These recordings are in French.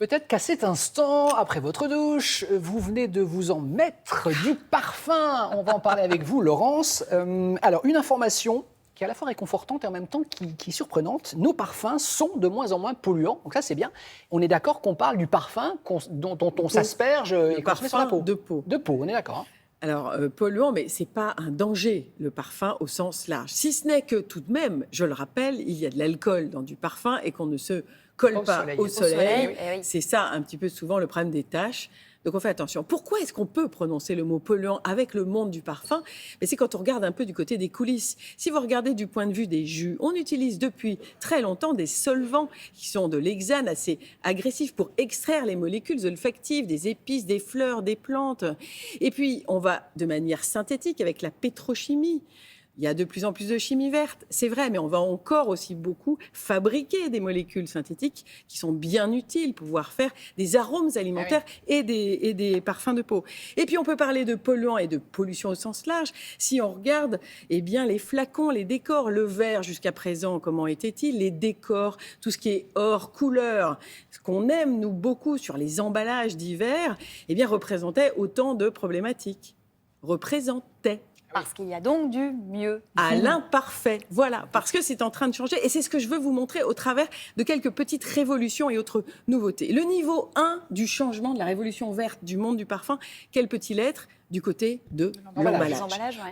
Peut-être qu'à cet instant, après votre douche, vous venez de vous en mettre du parfum. On va en parler avec vous, Laurence. Alors, une information qui est à la fois réconfortante et en même temps qui est surprenante. Nos parfums sont de moins en moins polluants, donc ça c'est bien. On est d'accord qu'on parle du parfum dont on s'asperge et qu'on se met sur la peau. De peau. De peau, on est d'accord. Alors, polluant, mais ce n'est pas un danger, le parfum, au sens large. Si ce n'est que, tout de même, je le rappelle, il y a de l'alcool dans du parfum et qu'on ne se colle pas au soleil. Oui. C'est ça, un petit peu souvent, le problème des taches. Donc, on fait attention. Pourquoi est-ce qu'on peut prononcer le mot polluant avec le monde du parfum? Mais c'est quand on regarde un peu du côté des coulisses. Si vous regardez du point de vue des jus, on utilise depuis très longtemps des solvants qui sont de l'hexane assez agressifs pour extraire les molécules olfactives des épices, des fleurs, des plantes. Et puis, on va de manière synthétique avec la pétrochimie. Il y a de plus en plus de chimie verte, c'est vrai, mais on va encore aussi beaucoup fabriquer des molécules synthétiques qui sont bien utiles pour pouvoir faire des arômes alimentaires et des parfums de peau. Et puis, on peut parler de polluants et de pollution au sens large. Si on regarde, eh bien, les flacons, les décors, le verre jusqu'à présent, comment était-il? Les décors, tout ce qui est or, couleur, ce qu'on aime, nous, beaucoup sur les emballages divers, eh bien, représentait autant de problématiques. Représentait. Parce qu'il y a donc du mieux. À l'imparfait, voilà, parce que c'est en train de changer. Et c'est ce que je veux vous montrer au travers de quelques petites révolutions et autres nouveautés. Le niveau 1 du changement de la révolution verte du monde du parfum, quel peut-il être du côté de l'emballage?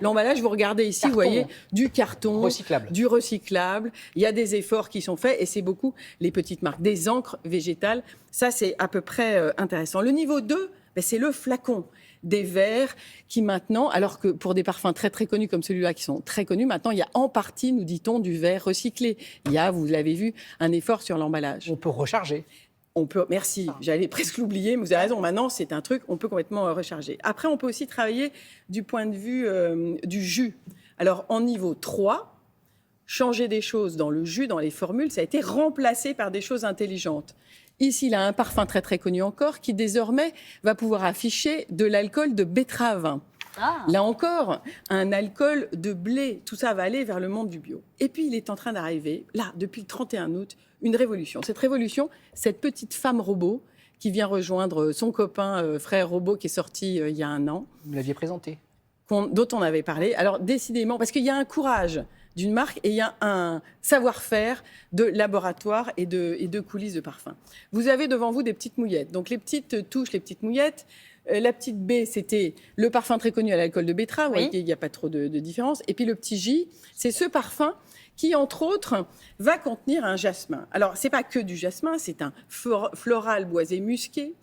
L'emballage, vous regardez ici, Carton. vous voyez, du carton, Recyclable. du recyclable. Il y a des efforts qui sont faits et c'est beaucoup les petites marques. Des encres végétales, ça c'est à peu près intéressant. Le niveau 2, c'est le flacon. Des verres qui maintenant, alors que pour des parfums très très connus comme celui-là, qui sont très connus, maintenant il y a en partie, nous dit-on, du verre recyclé. Il y a, vous l'avez vu, un effort sur l'emballage. On peut recharger. On peut, merci, j'allais presque l'oublier, mais vous avez raison, maintenant c'est un truc, on peut complètement recharger. Après, on peut aussi travailler du point de vue du jus. Alors, en niveau 3, changer des choses dans le jus, dans les formules, ça a été remplacé par des choses intelligentes. Ici, il a un parfum très très connu encore qui désormais va pouvoir afficher de l'alcool de betterave. Là encore, un alcool de blé. Tout ça va aller vers le monde du bio. Et puis, il est en train d'arriver, là, depuis le 31 août, une révolution. Cette révolution, cette petite femme robot qui vient rejoindre son copain frère robot qui est sorti il y a 1 an. Vous l'aviez présenté. Dont on avait parlé. Alors, décidément, parce qu'il y a un courage d'une marque et il y a un savoir-faire de laboratoire et de coulisses de parfum. Vous avez devant vous des petites mouillettes. Donc, les petites touches, les petites mouillettes. La petite B, c'était le parfum très connu à l'alcool de betterave. Oui. Il n'y a pas trop de différence. Et puis, le petit J, c'est ce parfum qui, entre autres, va contenir un jasmin. Alors, ce n'est pas que du jasmin, c'est un floral boisé musqué.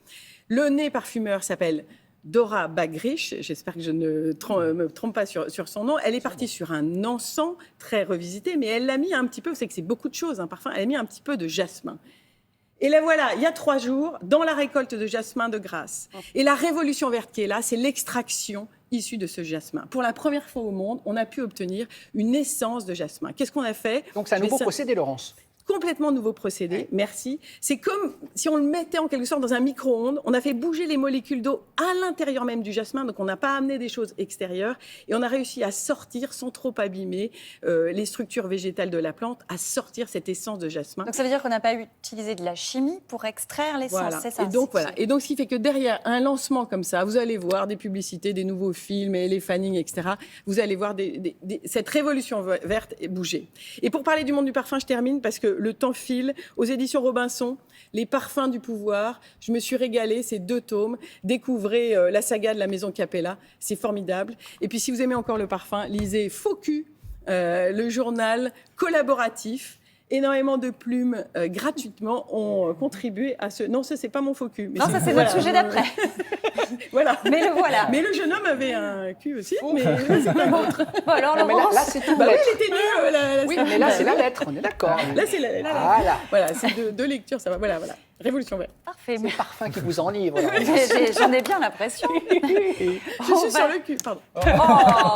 Le nez parfumeur s'appelle Dora Bagrich, j'espère que je ne me trompe pas sur son nom. Elle est partie sur un encens très revisité, mais elle l'a mis un petit peu, vous savez que c'est beaucoup de choses, un parfum, elle a mis un petit peu de jasmin. Et là voilà, il y a 3 jours, dans la récolte de jasmin de Grasse. Et la révolution verte qui est là, c'est l'extraction issue de ce jasmin. Pour la première fois au monde, on a pu obtenir une essence de jasmin. Qu'est-ce qu'on a fait? Donc c'est un nouveau procédé, Laurence. Complètement nouveau procédé, merci. C'est comme si on le mettait en quelque sorte dans un micro-ondes. On a fait bouger les molécules d'eau à l'intérieur même du jasmin, donc on n'a pas amené des choses extérieures. Et on a réussi à sortir, sans trop abîmer les structures végétales de la plante, à sortir cette essence de jasmin. Donc ça veut dire qu'on n'a pas utilisé de la chimie pour extraire l'essence, voilà. C'est ça? Et donc, voilà. Et donc, ce qui fait que derrière un lancement comme ça, vous allez voir des publicités, des nouveaux films, les Fanning, etc. Vous allez voir cette révolution verte bouger. Et pour parler du monde du parfum, je termine parce que le temps file. Aux éditions Robinson, Les parfums du pouvoir. Je me suis régalée, c'est 2 tomes. Découvrez la saga de la maison Capella, c'est formidable. Et puis si vous aimez encore le parfum, lisez Faux Cul, le journal collaboratif. Énormément de plumes gratuitement ont contribué à ce... Non, ça, c'est pas mon faux cul. Mais non, ça, c'est notre sujet d'après. Voilà. Mais le voilà. Mais le jeune homme avait un cul aussi, mais c'est pas l'autre. Bon, alors, là, c'est tout. Bah oui, elle était nulle. Oui, mais là, c'est la lettre, on est d'accord. Là, c'est la lettre. Voilà, c'est 2 lectures, ça va. Voilà. Révolution verte. Parfait. C'est le parfum qui vous enivre. J'en ai bien l'impression. Je suis sur le cul, pardon. Oh.